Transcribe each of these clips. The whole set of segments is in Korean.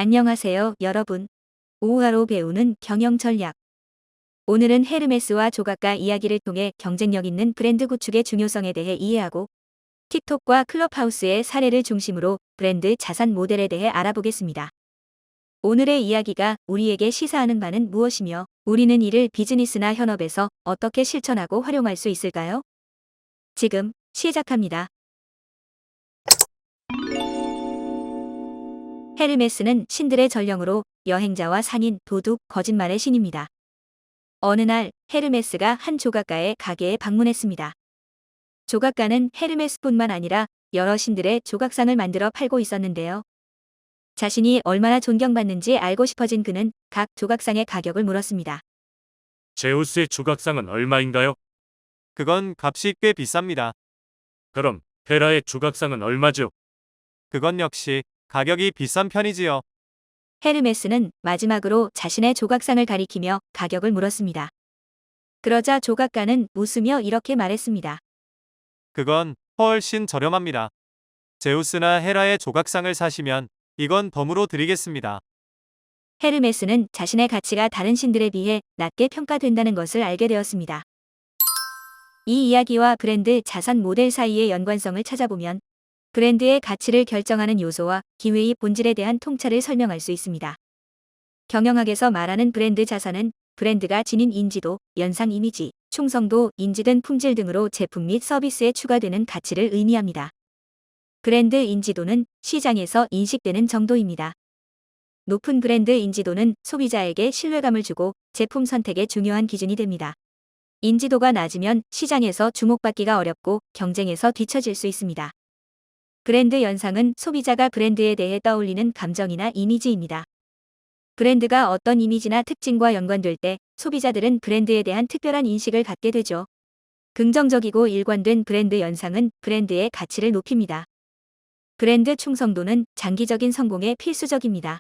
안녕하세요, 여러분. 오후하로 배우는 경영 전략. 오늘은 헤르메스와 조각가 이야기를 통해 경쟁력 있는 브랜드 구축의 중요성에 대해 이해하고 틱톡과 클럽하우스의 사례를 중심으로 브랜드 자산 모델에 대해 알아보겠습니다. 오늘의 이야기가 우리에게 시사하는 바는 무엇이며 우리는 이를 비즈니스나 현업에서 어떻게 실천하고 활용할 수 있을까요? 지금 시작합니다. 헤르메스는 신들의 전령으로 여행자와 상인, 도둑, 거짓말의 신입니다. 어느 날 헤르메스가 한 조각가의 가게에 방문했습니다. 조각가는 헤르메스뿐만 아니라 여러 신들의 조각상을 만들어 팔고 있었는데요. 자신이 얼마나 존경받는지 알고 싶어진 그는 각 조각상의 가격을 물었습니다. 제우스의 조각상은 얼마인가요? 그건 값이 꽤 비쌉니다. 그럼 헤라의 조각상은 얼마죠? 그건 역시 가격이 비싼 편이지요. 헤르메스는 마지막으로 자신의 조각상을 가리키며 가격을 물었습니다. 그러자 조각가는 웃으며 이렇게 말했습니다. 그건 훨씬 저렴합니다. 제우스나 헤라의 조각상을 사시면 이건 덤으로 드리겠습니다. 헤르메스는 자신의 가치가 다른 신들에 비해 낮게 평가된다는 것을 알게 되었습니다. 이 이야기와 브랜드 자산 모델 사이의 연관성을 찾아보면 브랜드의 가치를 결정하는 요소와 기회의 본질에 대한 통찰을 설명할 수 있습니다. 경영학에서 말하는 브랜드 자산은 브랜드가 지닌 인지도, 연상 이미지, 충성도, 인지된 품질 등으로 제품 및 서비스에 추가되는 가치를 의미합니다. 브랜드 인지도는 시장에서 인식되는 정도입니다. 높은 브랜드 인지도는 소비자에게 신뢰감을 주고 제품 선택의 중요한 기준이 됩니다. 인지도가 낮으면 시장에서 주목받기가 어렵고 경쟁에서 뒤처질 수 있습니다. 브랜드 연상은 소비자가 브랜드에 대해 떠올리는 감정이나 이미지입니다. 브랜드가 어떤 이미지나 특징과 연관될 때 소비자들은 브랜드에 대한 특별한 인식을 갖게 되죠. 긍정적이고 일관된 브랜드 연상은 브랜드의 가치를 높입니다. 브랜드 충성도는 장기적인 성공에 필수적입니다.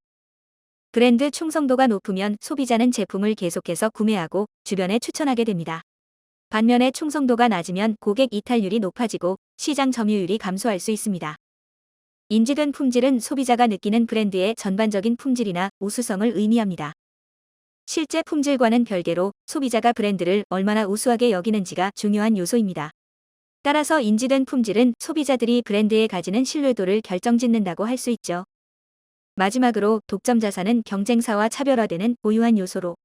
브랜드 충성도가 높으면 소비자는 제품을 계속해서 구매하고 주변에 추천하게 됩니다. 반면에 충성도가 낮으면 고객 이탈률이 높아지고 시장 점유율이 감소할 수 있습니다. 인지된 품질은 소비자가 느끼는 브랜드의 전반적인 품질이나 우수성을 의미합니다. 실제 품질과는 별개로 소비자가 브랜드를 얼마나 우수하게 여기는지가 중요한 요소입니다. 따라서 인지된 품질은 소비자들이 브랜드에 가지는 신뢰도를 결정짓는다고 할 수 있죠. 마지막으로 독점 자산은 경쟁사와 차별화되는 고유한 요소로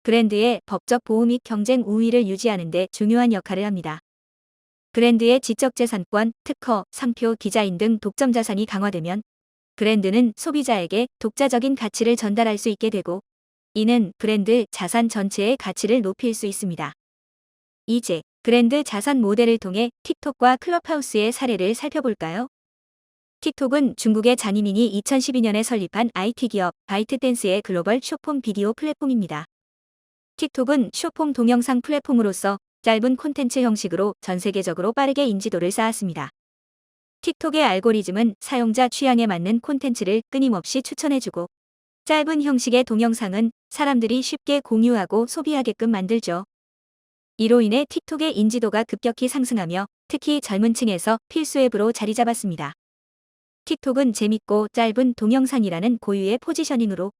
브랜드의 법적 보호 및 경쟁 우위를 유지하는 데 중요한 역할을 합니다. 브랜드의 지적재산권, 특허, 상표, 디자인 등 독점 자산이 강화되면 브랜드는 소비자에게 독자적인 가치를 전달할 수 있게 되고 이는 브랜드 자산 전체의 가치를 높일 수 있습니다. 이제 브랜드 자산 모델을 통해 틱톡과 클럽하우스의 사례를 살펴볼까요? 틱톡은 중국의 장이민이 2012년에 설립한 IT 기업 바이트댄스의 글로벌 숏폼 비디오 플랫폼입니다. 틱톡은 숏폼 동영상 플랫폼으로서 짧은 콘텐츠 형식으로 전 세계적으로 빠르게 인지도를 쌓았습니다. 틱톡의 알고리즘은 사용자 취향에 맞는 콘텐츠를 끊임없이 추천해주고 짧은 형식의 동영상은 사람들이 쉽게 공유하고 소비하게끔 만들죠. 이로 인해 틱톡의 인지도가 급격히 상승하며 특히 젊은 층에서 필수 앱으로 자리 잡았습니다. 틱톡은 재밌고 짧은 동영상이라는 고유의 포지셔닝으로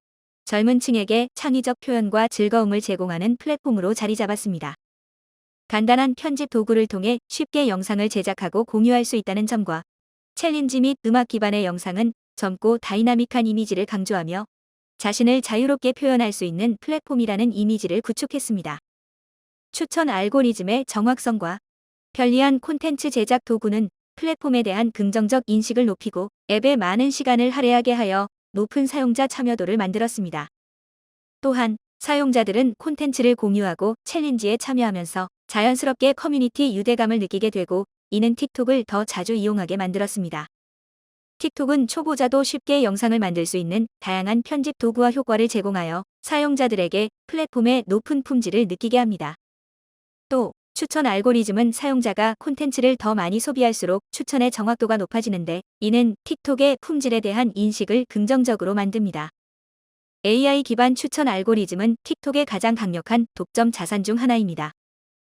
젊은 층에게 창의적 표현과 즐거움을 제공하는 플랫폼으로 자리 잡았습니다. 간단한 편집 도구를 통해 쉽게 영상을 제작하고 공유할 수 있다는 점과 챌린지 및 음악 기반의 영상은 젊고 다이나믹한 이미지를 강조하며 자신을 자유롭게 표현할 수 있는 플랫폼이라는 이미지를 구축했습니다. 추천 알고리즘의 정확성과 편리한 콘텐츠 제작 도구는 플랫폼에 대한 긍정적 인식을 높이고 앱에 많은 시간을 할애하게 하여 높은 사용자 참여도를 만들었습니다. 또한 사용자들은 콘텐츠를 공유하고 챌린지에 참여하면서 자연스럽게 커뮤니티 유대감을 느끼게 되고 이는 틱톡을 더 자주 이용하게 만들었습니다. 틱톡은 초보자도 쉽게 영상을 만들 수 있는 다양한 편집 도구와 효과를 제공하여 사용자들에게 플랫폼의 높은 품질을 느끼게 합니다. 또 추천 알고리즘은 사용자가 콘텐츠를 더 많이 소비할수록 추천의 정확도가 높아지는데 이는 틱톡의 품질에 대한 인식을 긍정적으로 만듭니다. AI 기반 추천 알고리즘은 틱톡의 가장 강력한 독점 자산 중 하나입니다.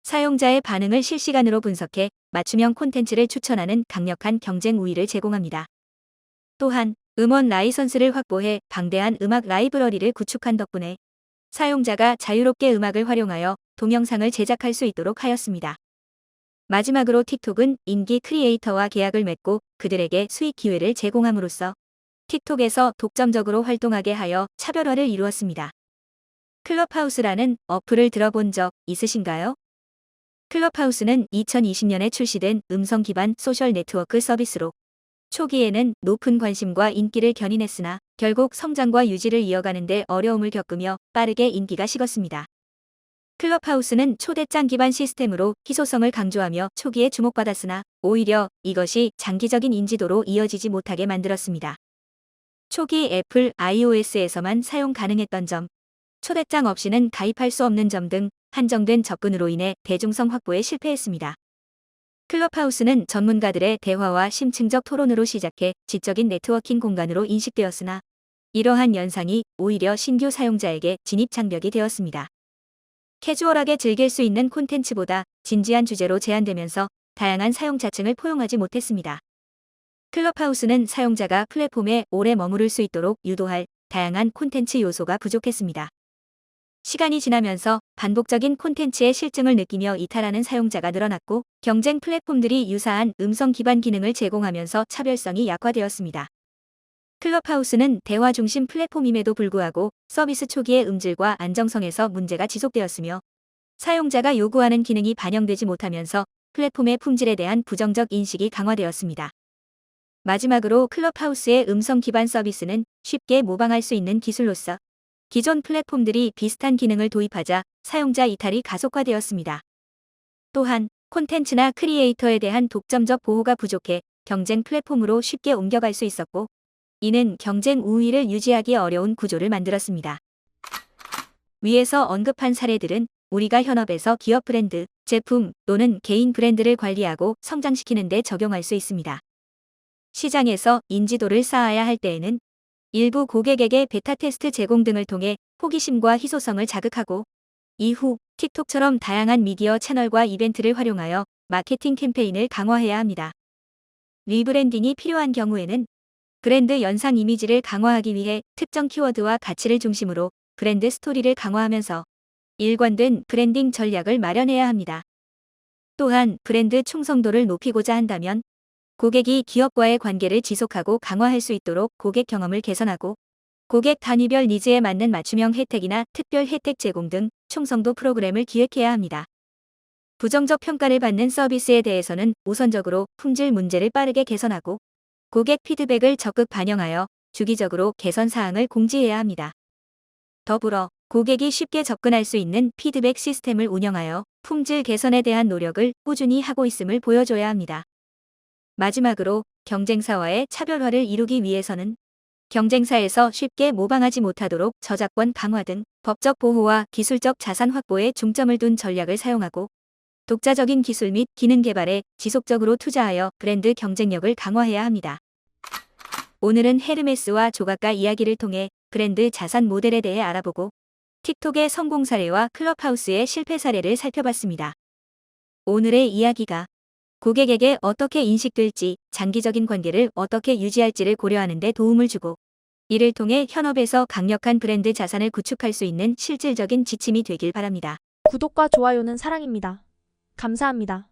사용자의 반응을 실시간으로 분석해 맞춤형 콘텐츠를 추천하는 강력한 경쟁 우위를 제공합니다. 또한 음원 라이선스를 확보해 방대한 음악 라이브러리를 구축한 덕분에 사용자가 자유롭게 음악을 활용하여 동영상을 제작할 수 있도록 하였습니다. 마지막으로 틱톡은 인기 크리에이터와 계약을 맺고 그들에게 수익 기회를 제공함으로써 틱톡에서 독점적으로 활동하게 하여 차별화를 이루었습니다. 클럽하우스라는 어플을 들어본 적 있으신가요? 클럽하우스는 2020년에 출시된 음성 기반 소셜 네트워크 서비스로 초기에는 높은 관심과 인기를 견인했으나 결국 성장과 유지를 이어가는 데 어려움을 겪으며 빠르게 인기가 식었습니다. 클럽하우스는 초대장 기반 시스템으로 희소성을 강조하며 초기에 주목받았으나 오히려 이것이 장기적인 인지도로 이어지지 못하게 만들었습니다. 초기 애플 iOS에서만 사용 가능했던 점, 초대장 없이는 가입할 수 없는 점 등 한정된 접근으로 인해 대중성 확보에 실패했습니다. 클럽하우스는 전문가들의 대화와 심층적 토론으로 시작해 지적인 네트워킹 공간으로 인식되었으나 이러한 연상이 오히려 신규 사용자에게 진입 장벽이 되었습니다. 캐주얼하게 즐길 수 있는 콘텐츠보다 진지한 주제로 제한되면서 다양한 사용자층을 포용하지 못했습니다. 클럽하우스는 사용자가 플랫폼에 오래 머무를 수 있도록 유도할 다양한 콘텐츠 요소가 부족했습니다. 시간이 지나면서 반복적인 콘텐츠의 실증을 느끼며 이탈하는 사용자가 늘어났고 경쟁 플랫폼들이 유사한 음성 기반 기능을 제공하면서 차별성이 약화되었습니다. 클럽하우스는 대화 중심 플랫폼임에도 불구하고 서비스 초기의 음질과 안정성에서 문제가 지속되었으며 사용자가 요구하는 기능이 반영되지 못하면서 플랫폼의 품질에 대한 부정적 인식이 강화되었습니다. 마지막으로 클럽하우스의 음성 기반 서비스는 쉽게 모방할 수 있는 기술로서 기존 플랫폼들이 비슷한 기능을 도입하자 사용자 이탈이 가속화되었습니다. 또한 콘텐츠나 크리에이터에 대한 독점적 보호가 부족해 경쟁 플랫폼으로 쉽게 옮겨갈 수 있었고 이는 경쟁 우위를 유지하기 어려운 구조를 만들었습니다. 위에서 언급한 사례들은 우리가 현업에서 기업 브랜드, 제품 또는 개인 브랜드를 관리하고 성장시키는 데 적용할 수 있습니다. 시장에서 인지도를 쌓아야 할 때에는 일부 고객에게 베타 테스트 제공 등을 통해 호기심과 희소성을 자극하고 이후 틱톡처럼 다양한 미디어 채널과 이벤트를 활용하여 마케팅 캠페인을 강화해야 합니다. 리브랜딩이 필요한 경우에는 브랜드 연상 이미지를 강화하기 위해 특정 키워드와 가치를 중심으로 브랜드 스토리를 강화하면서 일관된 브랜딩 전략을 마련해야 합니다. 또한 브랜드 충성도를 높이고자 한다면 고객이 기업과의 관계를 지속하고 강화할 수 있도록 고객 경험을 개선하고 고객 단위별 니즈에 맞는 맞춤형 혜택이나 특별 혜택 제공 등 충성도 프로그램을 기획해야 합니다. 부정적 평가를 받는 서비스에 대해서는 우선적으로 품질 문제를 빠르게 개선하고 고객 피드백을 적극 반영하여 주기적으로 개선 사항을 공지해야 합니다. 더불어 고객이 쉽게 접근할 수 있는 피드백 시스템을 운영하여 품질 개선에 대한 노력을 꾸준히 하고 있음을 보여줘야 합니다. 마지막으로 경쟁사와의 차별화를 이루기 위해서는 경쟁사에서 쉽게 모방하지 못하도록 저작권 강화 등 법적 보호와 기술적 자산 확보에 중점을 둔 전략을 사용하고 독자적인 기술 및 기능 개발에 지속적으로 투자하여 브랜드 경쟁력을 강화해야 합니다. 오늘은 헤르메스와 조각가 이야기를 통해 브랜드 자산 모델에 대해 알아보고 틱톡의 성공 사례와 클럽하우스의 실패 사례를 살펴봤습니다. 오늘의 이야기가 고객에게 어떻게 인식될지, 장기적인 관계를 어떻게 유지할지를 고려하는 데 도움을 주고 이를 통해 현업에서 강력한 브랜드 자산을 구축할 수 있는 실질적인 지침이 되길 바랍니다. 구독과 좋아요는 사랑입니다. 감사합니다.